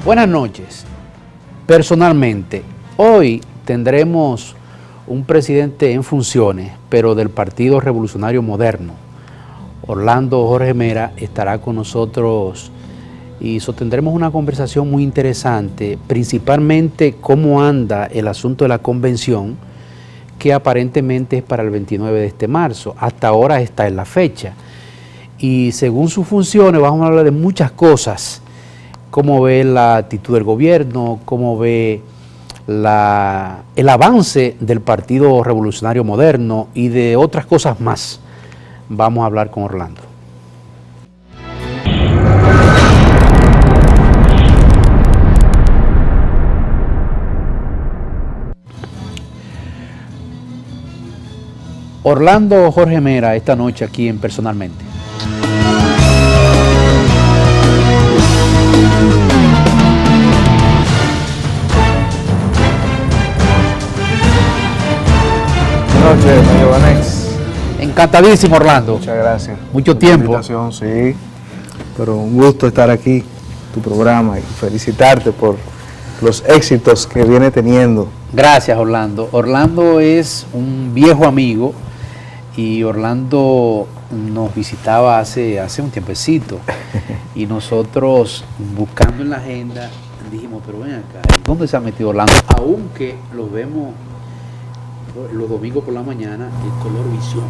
Buenas noches. Personalmente, hoy tendremos un presidente en funciones, pero del Partido Revolucionario Moderno. Orlando Jorge Mera estará con nosotros y sostendremos una conversación muy interesante, principalmente cómo anda el asunto de la convención, que aparentemente es para el 29 de este marzo. Hasta ahora está en la fecha. Y según sus funciones vamos a hablar de muchas cosas. Cómo ve la actitud del gobierno, cómo ve el avance del Partido Revolucionario Moderno y de otras cosas más. Vamos a hablar con Orlando. Orlando Jorge Mera, esta noche aquí en Personalmente. Buenas noches, Mario Vanex. Encantadísimo, Orlando. Muchas gracias. Mucho tiempo. Invitación, sí, pero un gusto estar aquí, tu programa, y felicitarte por los éxitos que viene teniendo. Gracias, Orlando. Orlando es un viejo amigo y Orlando nos visitaba hace un tiempecito y nosotros buscando en la agenda dijimos, pero ven acá, ¿dónde se ha metido Orlando? Aunque lo vemos los domingos por la mañana en Color Visión.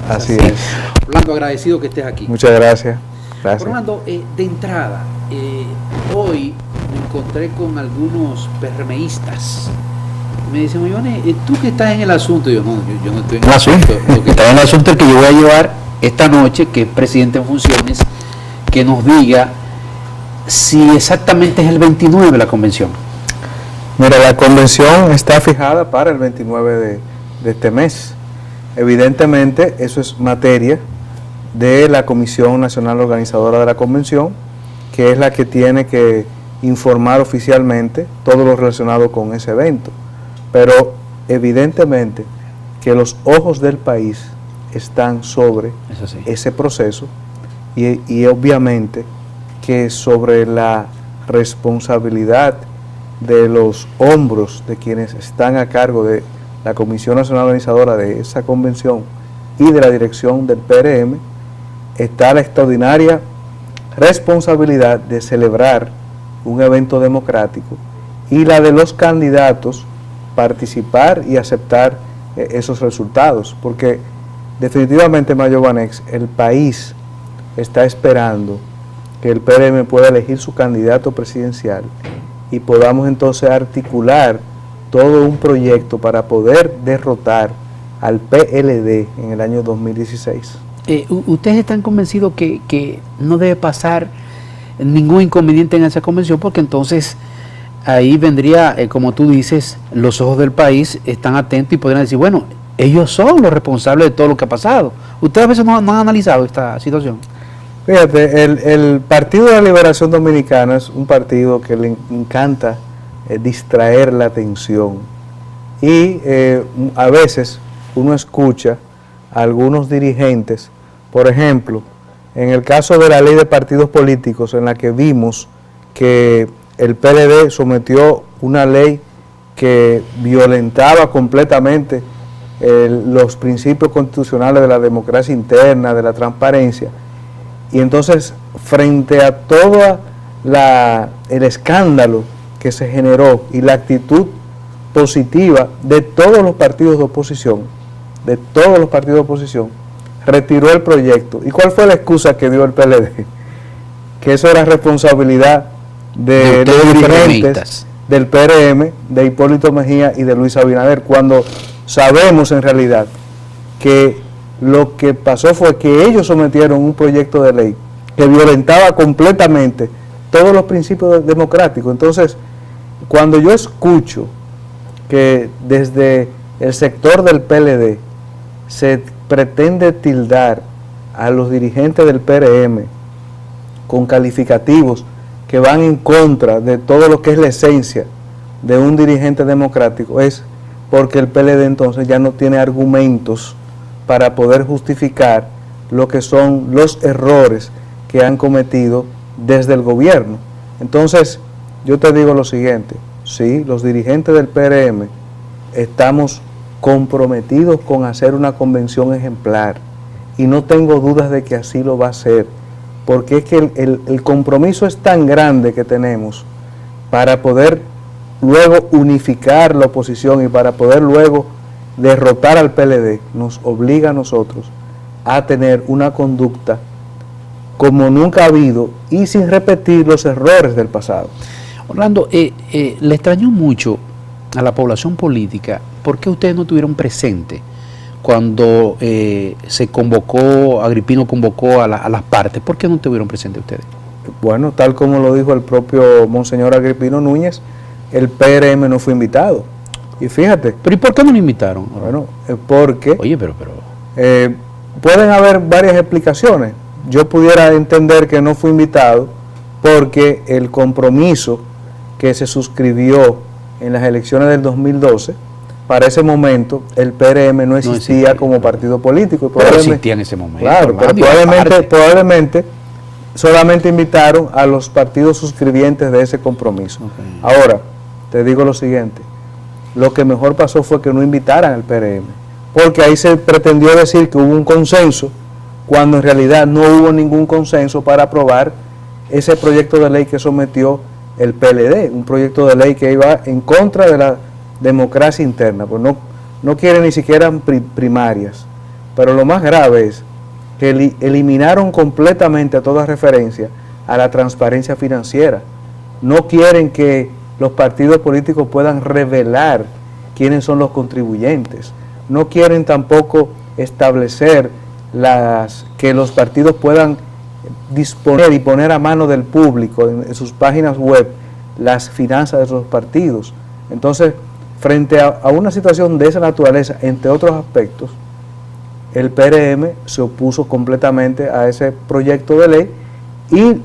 Así es. Orlando, agradecido que estés aquí. Muchas gracias. Gracias. Orlando, de entrada, hoy me encontré con algunos PRMistas. Me dicen, Ivane, tú que estás en el asunto. Yo no estoy en el asunto. Lo que está en el asunto es que yo voy a llevar esta noche, que es presidente en funciones, que nos diga si exactamente es el 29 la convención. Mira, la convención está fijada para el 29 de este mes. Evidentemente, eso es materia de la Comisión Nacional Organizadora de la Convención, que es la que tiene que informar oficialmente todo lo relacionado con ese evento. Pero evidentemente que los ojos del país están sobre ese proceso y obviamente que sobre la responsabilidad de los hombros de quienes están a cargo de la Comisión Nacional Organizadora de esa convención y de la dirección del PRM, está la extraordinaria responsabilidad de celebrar un evento democrático y la de los candidatos participar y aceptar esos resultados, porque definitivamente, Mayo Vanex, el país está esperando que el PRM pueda elegir su candidato presidencial y podamos entonces articular todo un proyecto para poder derrotar al PLD en el año 2016. ¿Ustedes están convencidos que no debe pasar ningún inconveniente en esa convención? Porque entonces ahí vendría, como tú dices, los ojos del país están atentos y podrían decir, bueno, ellos son los responsables de todo lo que ha pasado. ¿Ustedes a veces no han analizado esta situación? Fíjate, el Partido de la Liberación Dominicana es un partido que le encanta distraer la atención y a veces uno escucha a algunos dirigentes, por ejemplo, en el caso de la ley de partidos políticos, en la que vimos que el PLD sometió una ley que violentaba completamente los principios constitucionales de la democracia interna, de la transparencia. Y entonces, frente a todo el escándalo que se generó y la actitud positiva de todos los partidos de oposición, retiró el proyecto. ¿Y cuál fue la excusa que dio el PLD? Que eso era responsabilidad de los dirigentes del PRM, de Hipólito Mejía y de Luis Abinader, cuando sabemos en realidad que lo que pasó fue que ellos sometieron un proyecto de ley que violentaba completamente todos los principios democráticos. Entonces, cuando yo escucho que desde el sector del PLD se pretende tildar a los dirigentes del PRM con calificativos que van en contra de todo lo que es la esencia de un dirigente democrático, es porque el PLD entonces ya no tiene argumentos para poder justificar lo que son los errores que han cometido desde el gobierno. Entonces, yo te digo lo siguiente, sí, los dirigentes del PRM estamos comprometidos con hacer una convención ejemplar y no tengo dudas de que así lo va a hacer, porque es que el compromiso es tan grande que tenemos para poder luego unificar la oposición y para poder luego derrotar al PLD, nos obliga a nosotros a tener una conducta como nunca ha habido y sin repetir los errores del pasado. Orlando, le extrañó mucho a la población política, ¿por qué ustedes no tuvieron presente cuando se convocó, Agripino convocó a las partes? ¿Por qué no tuvieron presente ustedes? Bueno, tal como lo dijo el propio Monseñor Agripino Núñez, el PRM no fue invitado. Y fíjate. ¿Pero y por qué no lo invitaron? Bueno, porque... Oye, pero pueden haber varias explicaciones. Yo pudiera entender que no fue invitado porque el compromiso que se suscribió en las elecciones del 2012, para ese momento el PRM no existía como partido político. Pero existía en ese momento. Claro, pero probablemente solamente invitaron a los partidos suscribientes de ese compromiso. Okay. Ahora, te digo lo siguiente, lo que mejor pasó fue que no invitaran al PRM, porque ahí se pretendió decir que hubo un consenso, cuando en realidad no hubo ningún consenso para aprobar ese proyecto de ley que sometió el PLD, un proyecto de ley que iba en contra de la democracia interna, pues no quiere ni siquiera primarias. Pero lo más grave es que eliminaron completamente a toda referencia a la transparencia financiera. No quieren que los partidos políticos puedan revelar quiénes son los contribuyentes. No quieren tampoco establecer que los partidos puedan disponer y poner a mano del público en sus páginas web las finanzas de esos partidos. Entonces, frente a una situación de esa naturaleza, entre otros aspectos, el PRM se opuso completamente a ese proyecto de ley y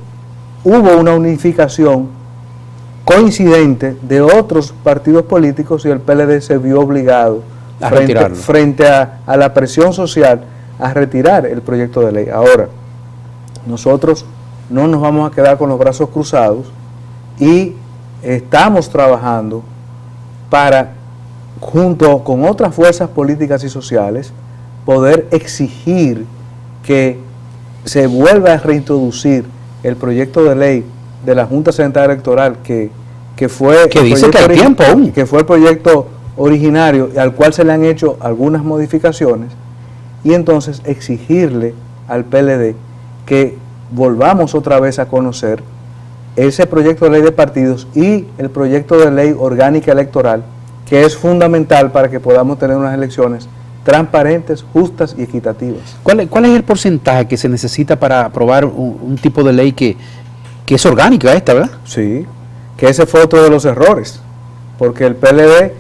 hubo una unificación coincidente de otros partidos políticos y el PLD se vio obligado frente a la presión social a retirar el proyecto de ley. Ahora, nosotros no nos vamos a quedar con los brazos cruzados y estamos trabajando para, junto con otras fuerzas políticas y sociales, poder exigir que se vuelva a reintroducir el proyecto de ley de la Junta Central Electoral que fue el proyecto originario y al cual se le han hecho algunas modificaciones, y entonces exigirle al PLD que volvamos otra vez a conocer ese proyecto de ley de partidos y el proyecto de ley orgánica electoral, que es fundamental para que podamos tener unas elecciones transparentes, justas y equitativas. ¿Cuál es el porcentaje que se necesita para aprobar un tipo de ley que es orgánica esta, verdad? Sí, que ese fue otro de los errores, porque el PLD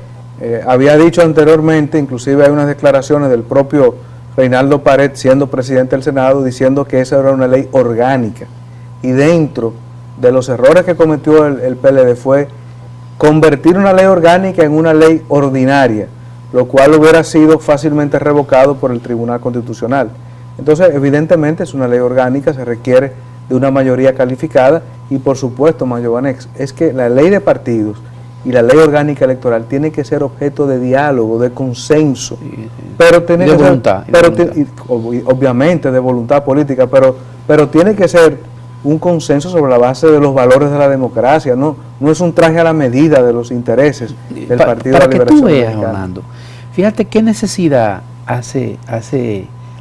había dicho anteriormente, inclusive hay unas declaraciones del propio Reinaldo Pared, siendo presidente del Senado, diciendo que esa era una ley orgánica, y dentro de los errores que cometió el PLD fue convertir una ley orgánica en una ley ordinaria, lo cual hubiera sido fácilmente revocado por el Tribunal Constitucional. Entonces, evidentemente es una ley orgánica, se requiere de una mayoría calificada y, por supuesto, Mayovanex, es que la ley de partidos y la ley orgánica electoral tiene que ser objeto de diálogo, de consenso, pero tiene que voluntad, ser, obviamente de voluntad política, pero tiene que ser un consenso sobre la base de los valores de la democracia, no es un traje a la medida de los intereses del Partido de la Liberación Dominicana. Para que tú veas, Orlando, fíjate qué necesidad hace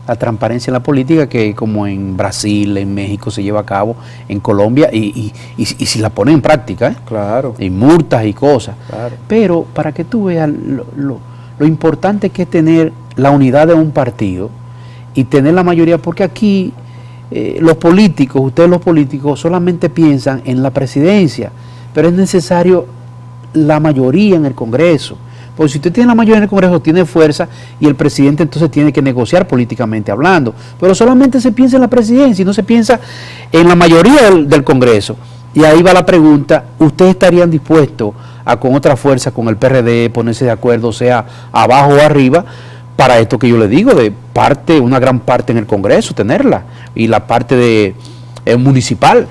la transparencia en la política, que como en Brasil, en México se lleva a cabo, en Colombia, y si la ponen en práctica, claro, y multas y cosas. Claro. Pero para que tú veas lo importante que es tener la unidad de un partido y tener la mayoría, porque aquí los políticos, ustedes los políticos solamente piensan en la presidencia, pero es necesario la mayoría en el Congreso. Porque si usted tiene la mayoría en el Congreso, tiene fuerza, y el presidente entonces tiene que negociar políticamente hablando. Pero solamente se piensa en la presidencia y no se piensa en la mayoría del Congreso. Y ahí va la pregunta: ¿ustedes estarían dispuestos a, con otra fuerza, con el PRD, ponerse de acuerdo, sea abajo o arriba, para esto que yo le digo, de una gran parte en el Congreso, tenerla, y la parte municipal?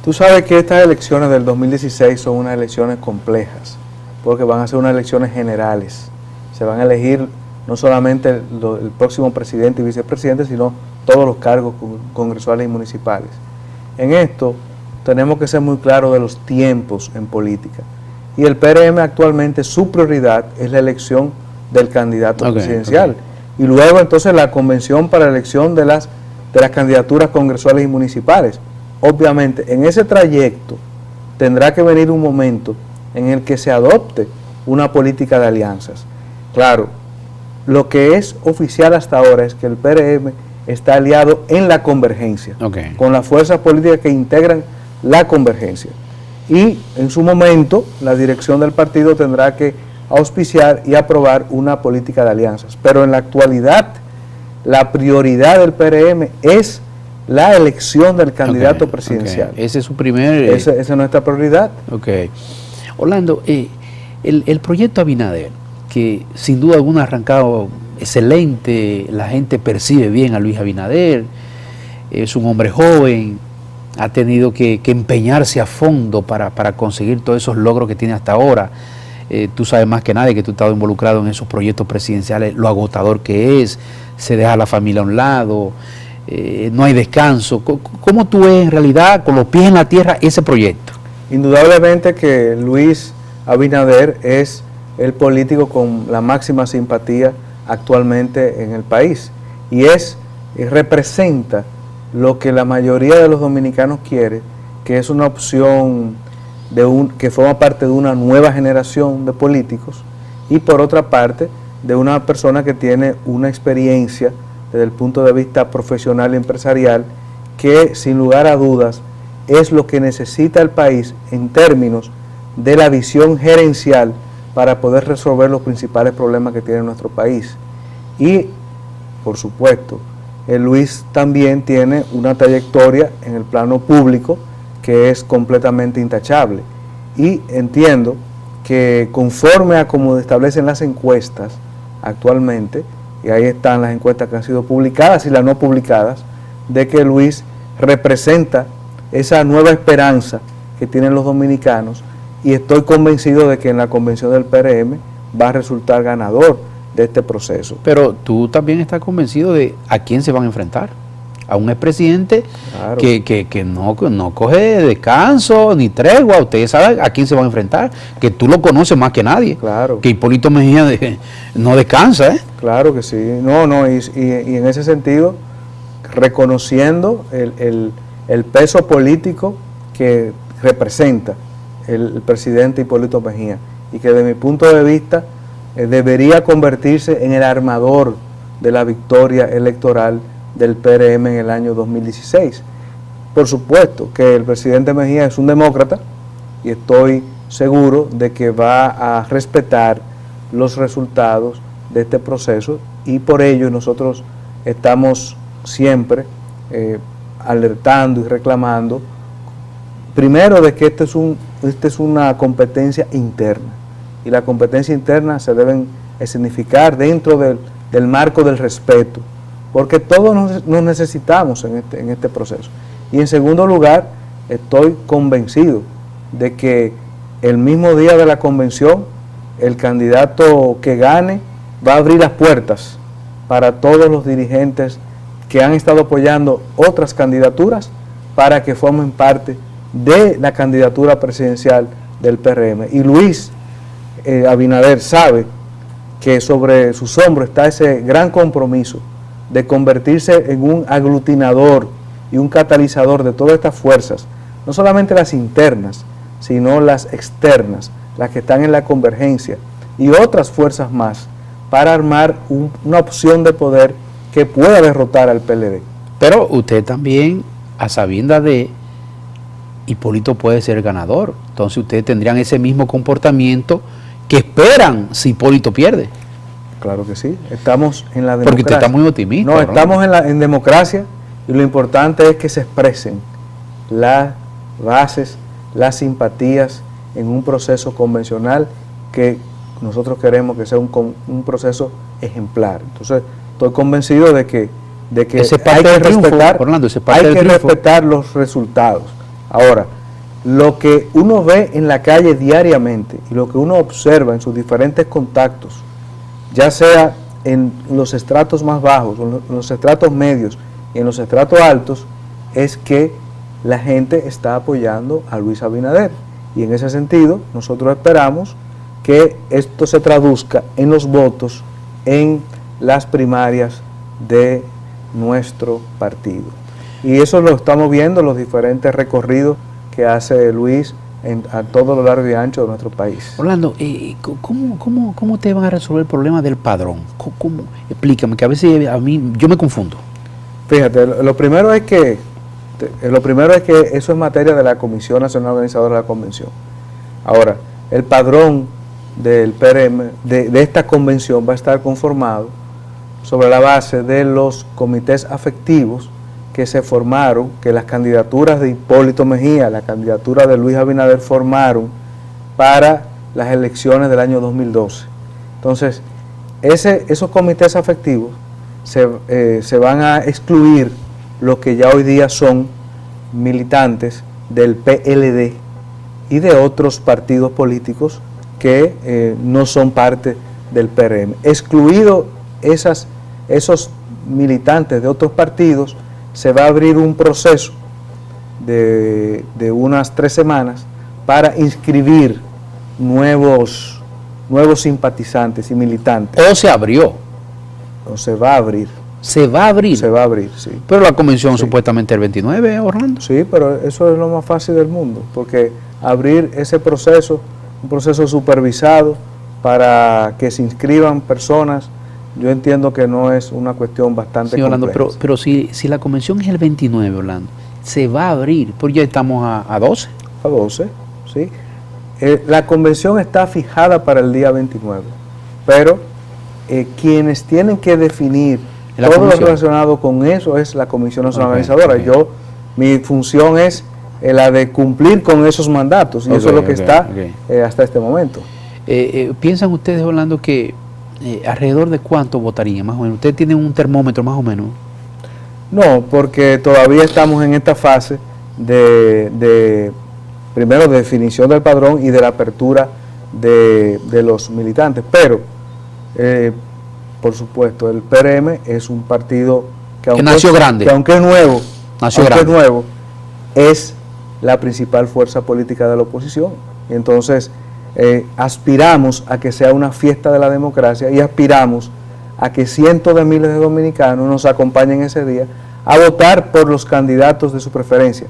Tú sabes que estas elecciones del 2016 son unas elecciones complejas, porque van a ser unas elecciones generales. Se van a elegir no solamente el próximo presidente y vicepresidente, sino todos los cargos congresuales y municipales. En esto tenemos que ser muy claros de los tiempos en política. Y el PRM actualmente, su prioridad es la elección del candidato presidencial. Y luego entonces la convención para la elección de las candidaturas congresuales y municipales. Obviamente, en ese trayecto tendrá que venir un momento en el que se adopte una política de alianzas. Claro, lo que es oficial hasta ahora es que el PRM está aliado en la convergencia, con las fuerzas políticas que integran la convergencia. Y en su momento, la dirección del partido tendrá que auspiciar y aprobar una política de alianzas. Pero en la actualidad, la prioridad del PRM es la elección del candidato presidencial. Ese es su primer... Esa es nuestra prioridad. Orlando, el proyecto Abinader, que sin duda alguna ha arrancado excelente, la gente percibe bien a Luis Abinader, es un hombre joven, ha tenido que empeñarse a fondo para conseguir todos esos logros que tiene hasta ahora. Tú sabes más que nadie que tú has estado involucrado en esos proyectos presidenciales, lo agotador que es, se deja a la familia a un lado, no hay descanso. ¿Cómo tú ves en realidad, con los pies en la tierra, ese proyecto? Indudablemente que Luis Abinader es el político con la máxima simpatía actualmente en el país y representa lo que la mayoría de los dominicanos quiere, que es una opción que forma parte de una nueva generación de políticos y por otra parte de una persona que tiene una experiencia desde el punto de vista profesional y empresarial que sin lugar a dudas es lo que necesita el país en términos de la visión gerencial para poder resolver los principales problemas que tiene nuestro país. Y, por supuesto, Luis también tiene una trayectoria en el plano público que es completamente intachable. Y entiendo que conforme a como establecen las encuestas actualmente, y ahí están las encuestas que han sido publicadas y las no publicadas, de que Luis representa esa nueva esperanza que tienen los dominicanos, y estoy convencido de que en la convención del PRM va a resultar ganador de este proceso. Pero tú también estás convencido de a quién se van a enfrentar. A un expresidente que no coge descanso ni tregua. Ustedes saben a quién se van a enfrentar, que tú lo conoces más que nadie. Claro. Que Hipólito Mejía no descansa, ¿eh? Claro que sí. Y en ese sentido, reconociendo el peso político que representa el presidente Hipólito Mejía y que desde mi punto de vista debería convertirse en el armador de la victoria electoral del PRM en el año 2016. Por supuesto que el presidente Mejía es un demócrata y estoy seguro de que va a respetar los resultados de este proceso y por ello nosotros estamos siempre alertando y reclamando primero de que esta es una competencia interna y la competencia interna se deben significar dentro del marco del respeto, porque todos nos necesitamos en este proceso. Y en segundo lugar, estoy convencido de que el mismo día de la convención, el candidato que gane va a abrir las puertas para todos los dirigentes que han estado apoyando otras candidaturas para que formen parte de la candidatura presidencial del PRM. Y Luis Abinader sabe que sobre sus hombros está ese gran compromiso de convertirse en un aglutinador y un catalizador de todas estas fuerzas, no solamente las internas, sino las externas, las que están en la convergencia, y otras fuerzas más, para armar una opción de poder que pueda derrotar al PLD. Pero usted también, a sabiendas de Hipólito puede ser ganador, entonces ustedes tendrían ese mismo comportamiento que esperan si Hipólito pierde. Claro que sí, estamos en la democracia. Porque usted está muy optimista. No, estamos en democracia y lo importante es que se expresen las bases, las simpatías en un proceso convencional que nosotros queremos que sea un proceso ejemplar. Entonces, estoy convencido de que hay que respetar los resultados. Ahora, lo que uno ve en la calle diariamente y lo que uno observa en sus diferentes contactos, ya sea en los estratos más bajos, en los estratos medios y en los estratos altos, es que la gente está apoyando a Luis Abinader. Y en ese sentido, nosotros esperamos que esto se traduzca en los votos en las primarias de nuestro partido. Y eso lo estamos viendo en los diferentes recorridos que hace Luis a todo lo largo y ancho de nuestro país. Orlando, ¿cómo te van a resolver el problema del padrón? Explícame, que a veces yo me confundo. Fíjate, lo primero es que eso es materia de la Comisión Nacional Organizadora de la Convención. Ahora, el padrón del PRM, de esta convención, va a estar conformado sobre la base de los comités afectivos que se formaron, que las candidaturas de Hipólito Mejía, la candidatura de Luis Abinader formaron para las elecciones del año 2012. Entonces, esos comités afectivos se van a excluir los que ya hoy día son militantes del PLD y de otros partidos políticos que no son parte del PRM. Excluido esos militantes de otros partidos, se va a abrir un proceso de unas 3 semanas para inscribir nuevos simpatizantes y militantes. ¿O se abrió? O se va a abrir. ¿Se va a abrir? Se va a abrir, sí. Pero la convención Sí. supuestamente el 29, Orlando. Sí, pero eso es lo más fácil del mundo, porque abrir ese proceso, un proceso supervisado para que se inscriban personas, yo entiendo que no es una cuestión bastante Sí, Orlando, compleja. pero si la convención es el 29, Orlando, se va a abrir, porque ya estamos a 12. A 12, sí. La convención está fijada para el día 29, pero quienes tienen que definir todo lo relacionado con eso es la Comisión Nacional Organizadora. Mi función es la de cumplir con esos mandatos, y eso es lo que está hasta este momento. ¿Piensan ustedes, Orlando, que alrededor de cuánto votarían, más o menos? ¿Ustedes tienen un termómetro más o menos? No, porque todavía estamos en esta fase primero de definición del padrón y de la apertura de los militantes, pero por supuesto el PRM es un partido que aunque es nuevo, es la principal fuerza política de la oposición. Y entonces aspiramos a que sea una fiesta de la democracia y aspiramos a que cientos de miles de dominicanos nos acompañen ese día a votar por los candidatos de su preferencia.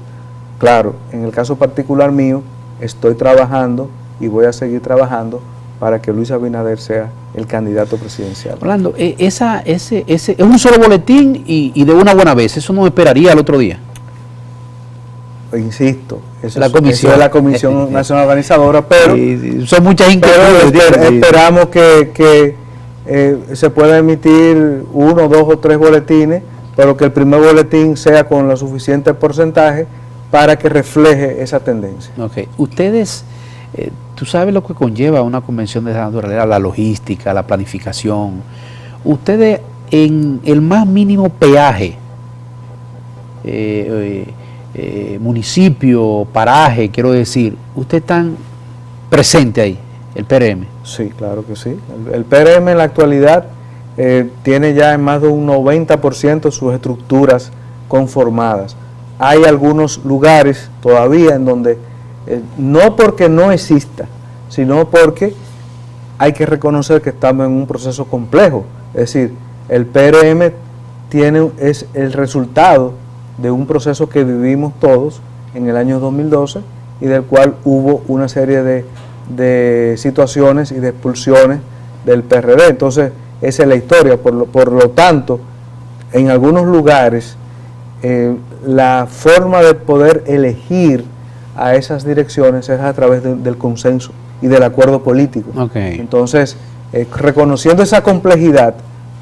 Claro, en el caso particular mío, estoy trabajando y voy a seguir trabajando para que Luis Abinader sea el candidato presidencial. Orlando, ese es un solo boletín y de una buena vez, eso no esperaría al otro día. Insisto, eso Comisión. es la Comisión Nacional Organizadora, pero son muchas inquietudes. Esperamos que se pueda emitir 1, 2 o 3 boletines, pero que el primer boletín sea con lo suficiente porcentaje para que refleje esa tendencia. Ok, ustedes, tú sabes lo que conlleva una convención de esa naturaleza, la logística, la planificación. Ustedes en el más mínimo peaje, municipio, paraje, quiero decir, ustedes están presentes ahí, el PRM. Sí, claro que sí. El PRM en la actualidad tiene ya en más de un 90% sus estructuras conformadas. Hay algunos lugares todavía en donde, no porque no exista, sino porque hay que reconocer que estamos en un proceso complejo. Es decir, el PRM es el resultado de un proceso que vivimos todos en el año 2012 y del cual hubo una serie de situaciones y de expulsiones del PRD. Entonces, esa es la historia. Por lo tanto, en algunos lugares, la forma de poder elegir a esas direcciones es a través del consenso y del acuerdo político. Okay. Entonces, reconociendo esa complejidad,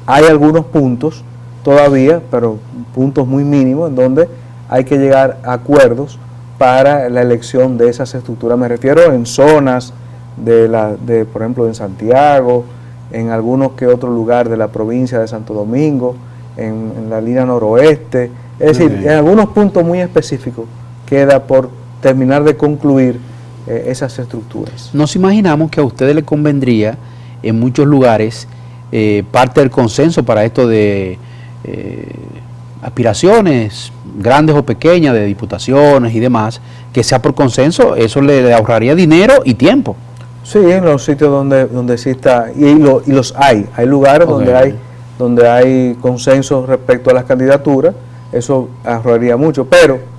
hay algunos puntos todavía, pero puntos muy mínimos, en donde hay que llegar a acuerdos para la elección de esas estructuras. Me refiero en zonas por ejemplo, en Santiago, en algunos que otro lugar de la provincia de Santo Domingo, en la línea noroeste. Es decir, en algunos puntos muy específicos queda por terminar de concluir esas estructuras. Nos imaginamos que a ustedes les convendría en muchos lugares parte del consenso para esto de aspiraciones grandes o pequeñas de diputaciones y demás, que sea por consenso. Eso le ahorraría dinero y tiempo. Sí, en los sitios donde exista, y los hay lugares donde hay consenso respecto a las candidaturas, eso ahorraría mucho, pero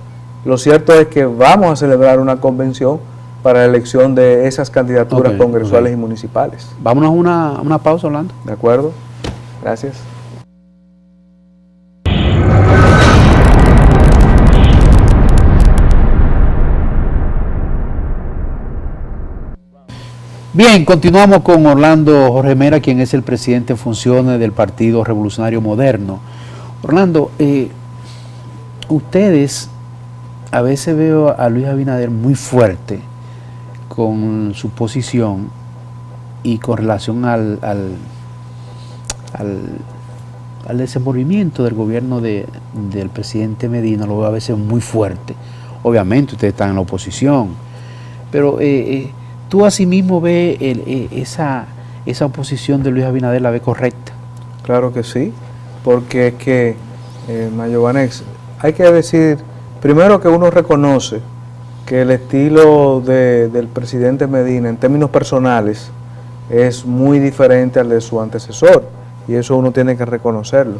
lo cierto es que vamos a celebrar una convención para la elección de esas candidaturas congresuales y municipales. Vámonos a una pausa, Orlando. ¿De acuerdo? Gracias. Bien, continuamos con Orlando Jorge Mera, quien es el presidente en funciones del Partido Revolucionario Moderno. Orlando, ustedes, a veces veo a Luis Abinader muy fuerte con su posición y con relación al desenvolvimiento del gobierno del presidente Medina, lo veo a veces muy fuerte. Obviamente ustedes están en la oposición, pero ¿tú asimismo ves esa oposición de Luis Abinader, la ves correcta? Claro que sí, porque es que, Mayovanex, hay que decir primero que uno reconoce que el estilo del presidente Medina en términos personales es muy diferente al de su antecesor, y eso uno tiene que reconocerlo.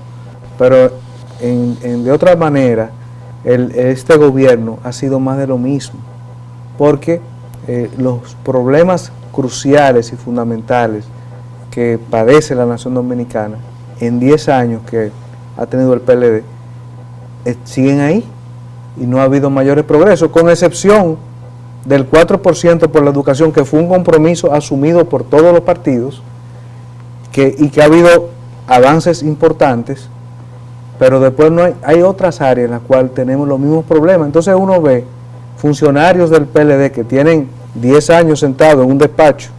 Pero de otra manera, este gobierno ha sido más de lo mismo, porque los problemas cruciales y fundamentales que padece la nación dominicana en 10 años que ha tenido el PLD siguen ahí y no ha habido mayores progresos, con excepción del 4% por la educación, que fue un compromiso asumido por todos los partidos y que ha habido avances importantes, pero después no hay otras áreas en las cuales tenemos los mismos problemas. Entonces uno ve funcionarios del PLD que tienen 10 años sentados en un despacho,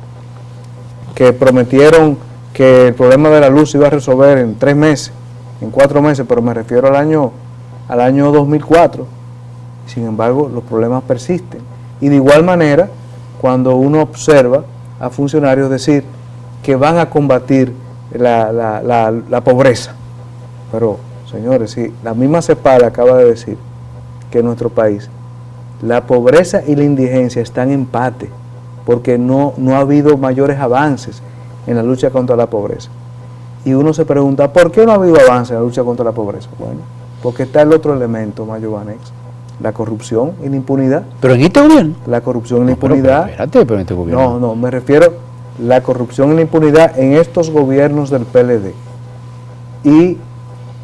que prometieron que el problema de la luz se iba a resolver en 3 meses, en 4 meses, pero me refiero al año 2004. Sin embargo, los problemas persisten. Y de igual manera, cuando uno observa a funcionarios decir que van a combatir la pobreza, pero señores, si la misma CEPAL acaba de decir que en nuestro país la pobreza y la indigencia están en empate, porque no ha habido mayores avances en la lucha contra la pobreza. Y uno se pregunta, ¿por qué no ha habido avances en la lucha contra la pobreza? Bueno, porque está el otro elemento, Mayovanex, la corrupción y la impunidad. ¿Pero en este gobierno? La corrupción y la impunidad. Pero espérate, pero en este gobierno. No, me refiero la corrupción y la impunidad en estos gobiernos del PLD. Y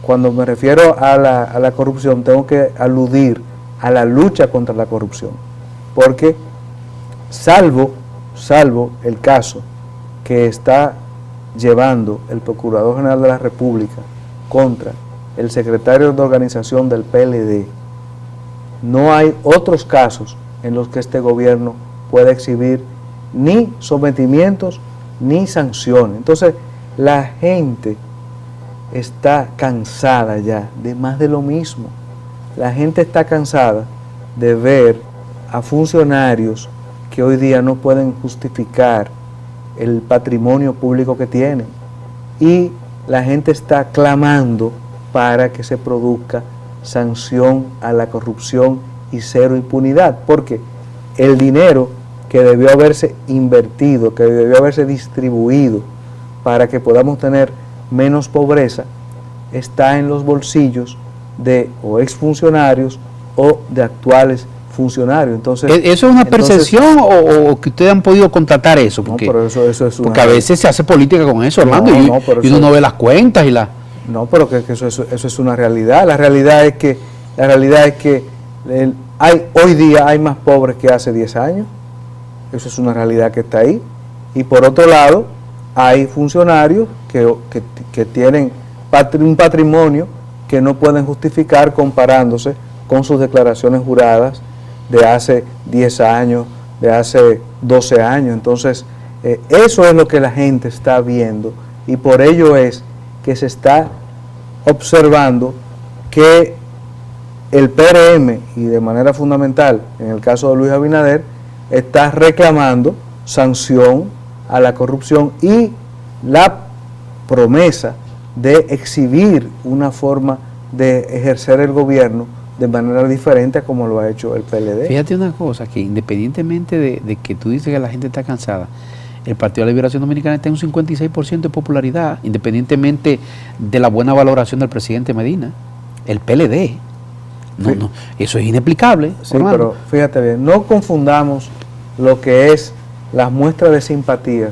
cuando me refiero a la corrupción, tengo que aludir a la lucha contra la corrupción, porque salvo el caso que está llevando el Procurador General de la República contra el secretario de organización del PLD, no hay otros casos en los que este gobierno pueda exhibir ni sometimientos ni sanciones. Entonces la gente está cansada ya de más de lo mismo. La gente está cansada de ver a funcionarios que hoy día no pueden justificar el patrimonio público que tienen, y la gente está clamando para que se produzca sanción a la corrupción y cero impunidad, porque el dinero que debió haberse invertido, que debió haberse distribuido para que podamos tener menos pobreza, está en los bolsillos de o exfuncionarios o de actuales funcionarios. Entonces, ¿eso es una percepción o que ustedes han podido contratar eso? Porque, no, pero eso es porque a veces se hace política con eso, Armando, y uno no ve las cuentas y la... No, pero que eso es una realidad. La realidad es que hoy día hay más pobres que hace 10 años. Eso es una realidad que está ahí. Y por otro lado, hay funcionarios que tienen un patrimonio que no pueden justificar comparándose con sus declaraciones juradas de hace 10 años, de hace 12 años. Entonces, eso es lo que la gente está viendo, y por ello es que se está observando que el PRM, y de manera fundamental, en el caso de Luis Abinader, está reclamando sanción a la corrupción y la promesa de exhibir una forma de ejercer el gobierno de manera diferente a como lo ha hecho el PLD. Fíjate una cosa, que independientemente de que tú dices que la gente está cansada, el Partido de la Liberación Dominicana está en un 56% de popularidad, independientemente de la buena valoración del presidente Medina. El PLD. No, Sí. no, eso es inexplicable. Sí, Orlando. pero fíjate bien, no confundamos lo que es las muestras de simpatías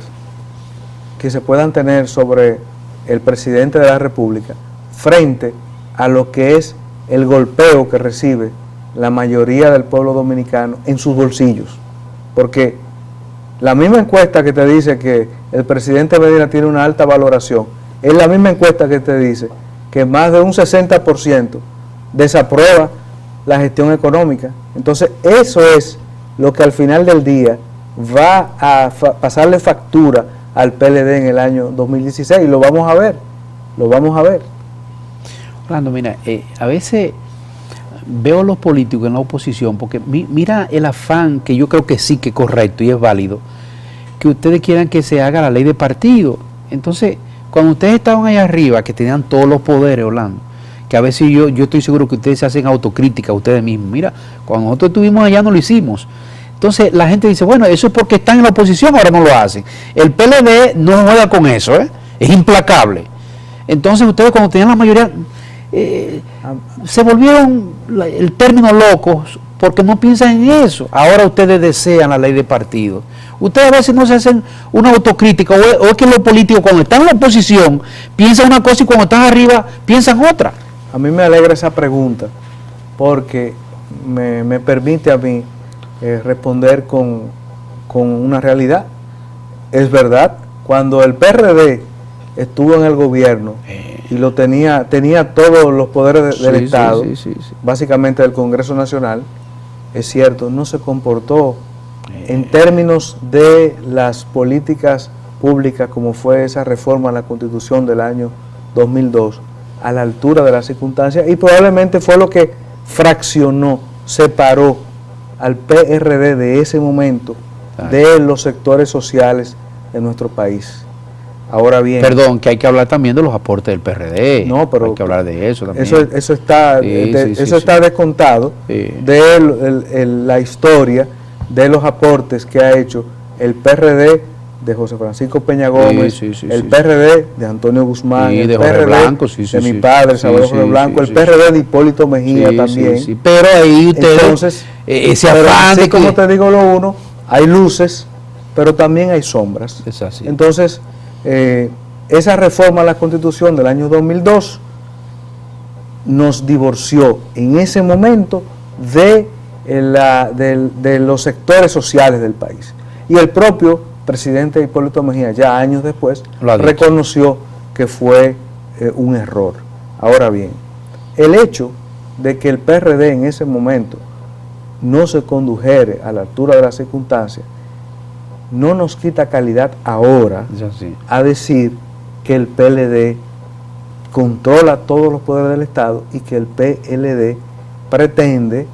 que se puedan tener sobre el presidente de la República frente a lo que es el golpeo que recibe la mayoría del pueblo dominicano en sus bolsillos. Porque la misma encuesta que te dice que el presidente Medina tiene una alta valoración, es la misma encuesta que te dice que más de un 60% desaprueba la gestión económica. Entonces eso es lo que al final del día va a pasarle factura al PLD en el año 2016, y lo vamos a ver, Orlando, mira, a veces veo a los políticos en la oposición, porque mira el afán, que yo creo que sí que es correcto y es válido, que ustedes quieran que se haga la ley de partido. Entonces, cuando ustedes estaban ahí arriba, que tenían todos los poderes, Orlando, que a veces yo estoy seguro que ustedes se hacen autocrítica a ustedes mismos. Mira, cuando nosotros estuvimos allá no lo hicimos. Entonces la gente dice, bueno, eso es porque están en la oposición, ahora no lo hacen. El PLD no juega con eso, es implacable. Entonces ustedes cuando tenían la mayoría, se volvieron el término locos porque no piensan en eso. Ahora ustedes desean la ley de partido. Ustedes a veces no se hacen una autocrítica, o es que los políticos cuando están en la oposición piensan una cosa y cuando están arriba piensan otra. A mí me alegra esa pregunta porque me permite a mí responder con una realidad. Es verdad, cuando el PRD estuvo en el gobierno y lo tenía todos los poderes del Estado, sí. básicamente del Congreso Nacional, es cierto, no se comportó en términos de las políticas públicas como fue esa reforma a la Constitución del año 2002, a la altura de las circunstancias, y probablemente fue lo que fraccionó, separó al PRD de ese momento de los sectores sociales de nuestro país. Ahora bien, perdón, que hay que hablar también de los aportes del PRD. No, pero hay que hablar de eso también. Eso está, está descontado de la historia de los aportes que ha hecho el PRD de José Francisco Peña Gómez, el PRD de Antonio Guzmán, el de PRD Blanco, de mi padre, Salvador Jorge Blanco, el PRD de Hipólito Mejía también. Pero ahí ustedes, entonces, ese afán de como te digo lo uno, hay luces, pero también hay sombras. Es así. Entonces, esa reforma a la Constitución del año 2002 nos divorció en ese momento de los sectores sociales del país. Y el propio presidente Hipólito Mejía, ya años después, reconoció que fue un error. Ahora bien, el hecho de que el PRD en ese momento no se condujere a la altura de las circunstancias no nos quita calidad ahora a decir que el PLD controla todos los poderes del Estado y que el PLD pretende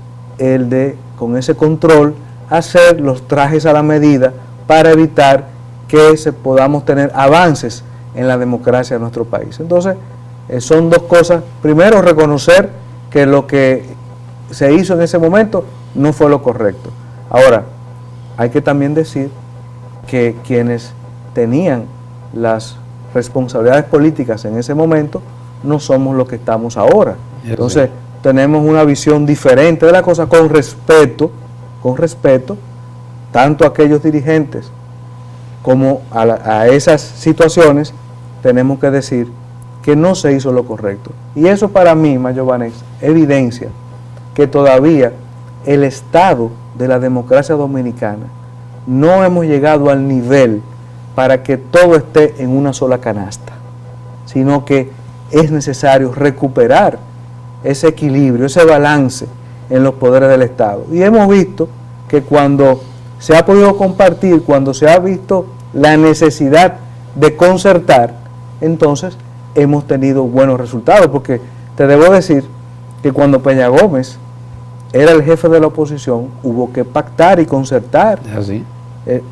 con ese control hacer los trajes a la medida para evitar que podamos tener avances en la democracia de nuestro país. Entonces, son dos cosas. Primero, reconocer que lo que se hizo en ese momento no fue lo correcto. Ahora, hay que también decir que quienes tenían las responsabilidades políticas en ese momento no somos los que estamos ahora. Entonces, tenemos una visión diferente de la cosa, con respeto, tanto a aquellos dirigentes como a esas situaciones. Tenemos que decir que no se hizo lo correcto. Y eso para mí, Mayo Vanex, evidencia que todavía el estado de la democracia dominicana no hemos llegado al nivel para que todo esté en una sola canasta, sino que es necesario recuperar ese equilibrio, ese balance en los poderes del Estado. Y hemos visto que cuando se ha podido compartir, cuando se ha visto la necesidad de concertar, entonces hemos tenido buenos resultados, porque te debo decir que cuando Peña Gómez era el jefe de la oposición, hubo que pactar y concertar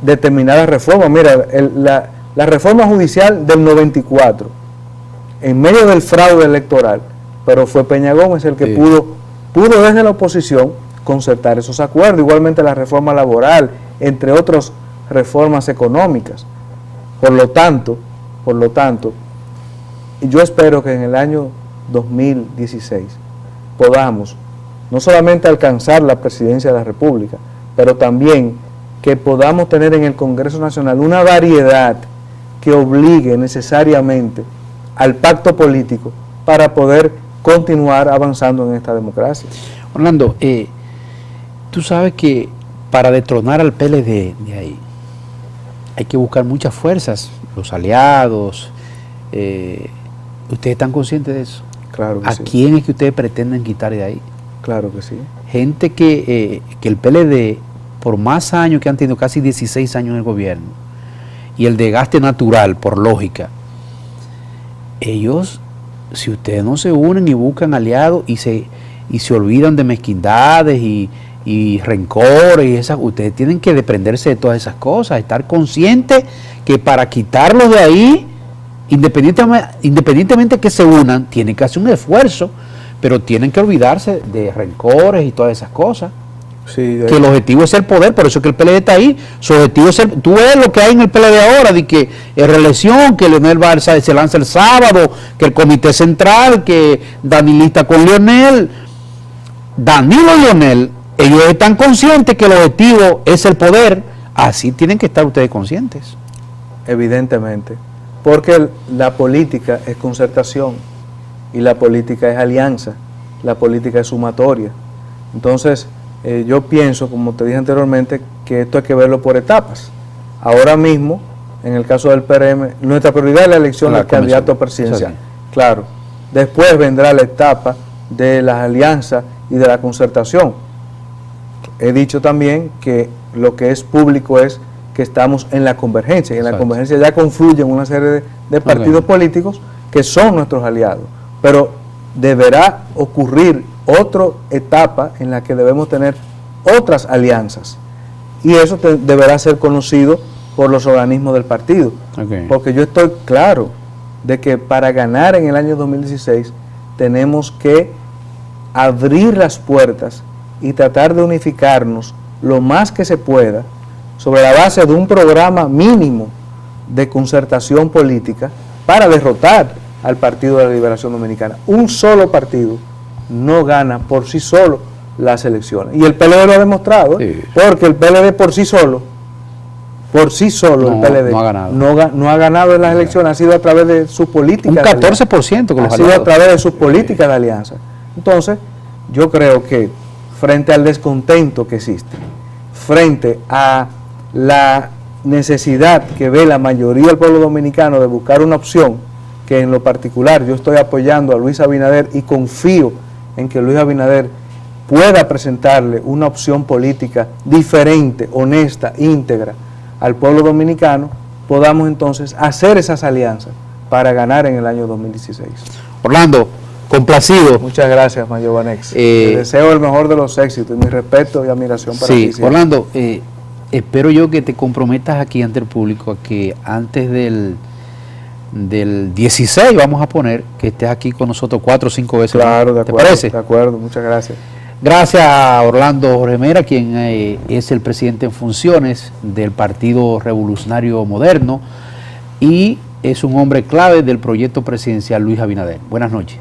determinadas reformas. Mira, la reforma judicial del 94, en medio del fraude electoral, pero fue Peña Gómez el que pudo desde la oposición concertar esos acuerdos. Igualmente la reforma laboral, entre otras reformas económicas. Por lo tanto, yo espero que en el año 2016 podamos no solamente alcanzar la presidencia de la República, pero también que podamos tener en el Congreso Nacional una variedad que obligue necesariamente al pacto político para poder continuar avanzando en esta democracia. Orlando, tú sabes que para destronar al PLD de ahí hay que buscar muchas fuerzas, los aliados. ¿Ustedes están conscientes de eso? Claro que sí. ¿A quién es que ustedes pretenden quitar de ahí? Claro que sí. Gente que el PLD, por más años que han tenido, casi 16 años en el gobierno, y el desgaste natural, por lógica, ellos, si ustedes no se unen y buscan aliados y se olvidan de mezquindades y rencores y esas, ustedes tienen que desprenderse de todas esas cosas, estar conscientes que para quitarlos de ahí, independientemente que se unan, tienen que hacer un esfuerzo, pero tienen que olvidarse de rencores y todas esas cosas. Sí, que el objetivo es el poder, por eso es que el PLD está ahí. Su objetivo es tú ves lo que hay en el PLD ahora, de que es reelección, que Leonel Barça se lanza el sábado, que el comité central, que Danilista con Leonel, Danilo y Leonel, ellos están conscientes que el objetivo es el poder. Así tienen que estar ustedes conscientes. Evidentemente, porque la política es concertación y la política es alianza, la política es sumatoria. Entonces, yo pienso, como te dije anteriormente, que esto hay que verlo por etapas. Ahora mismo, en el caso del PRM, nuestra prioridad es la elección del candidato presidencial. Claro. Después vendrá la etapa de las alianzas y de la concertación. He dicho también que lo que es público es que estamos en la convergencia, y en la convergencia ya confluyen una serie de partidos políticos que son nuestros aliados. Pero deberá ocurrir otra etapa en la que debemos tener otras alianzas, y eso deberá ser conocido por los organismos del partido, porque yo estoy claro de que para ganar en el año 2016 tenemos que abrir las puertas y tratar de unificarnos lo más que se pueda sobre la base de un programa mínimo de concertación política para derrotar al Partido de la Liberación Dominicana. Un solo partido no gana por sí solo las elecciones. Y el PLD lo ha demostrado, porque el PLD por sí solo, el PLD no ha ganado en las elecciones, ha sido a través de su política. Un 14% con los aliados. Ha sido a través de sus políticas de alianza. Entonces, yo creo que frente al descontento que existe, frente a la necesidad que ve la mayoría del pueblo dominicano de buscar una opción, que en lo particular yo estoy apoyando a Luis Abinader y confío en que Luis Abinader pueda presentarle una opción política diferente, honesta, íntegra al pueblo dominicano, podamos entonces hacer esas alianzas para ganar en el año 2016. Orlando, complacido. Muchas gracias, Mayor Banex. Te deseo el mejor de los éxitos y mi respeto y admiración para ti. Sí, Orlando, espero yo que te comprometas aquí ante el público a que antes del 16, vamos a poner, que estés aquí con nosotros 4 o 5 veces. Claro, de acuerdo. ¿Te parece? De acuerdo, muchas gracias. Gracias a Orlando Jorge Mera, quien es el presidente en funciones del Partido Revolucionario Moderno y es un hombre clave del proyecto presidencial Luis Abinader. Buenas noches.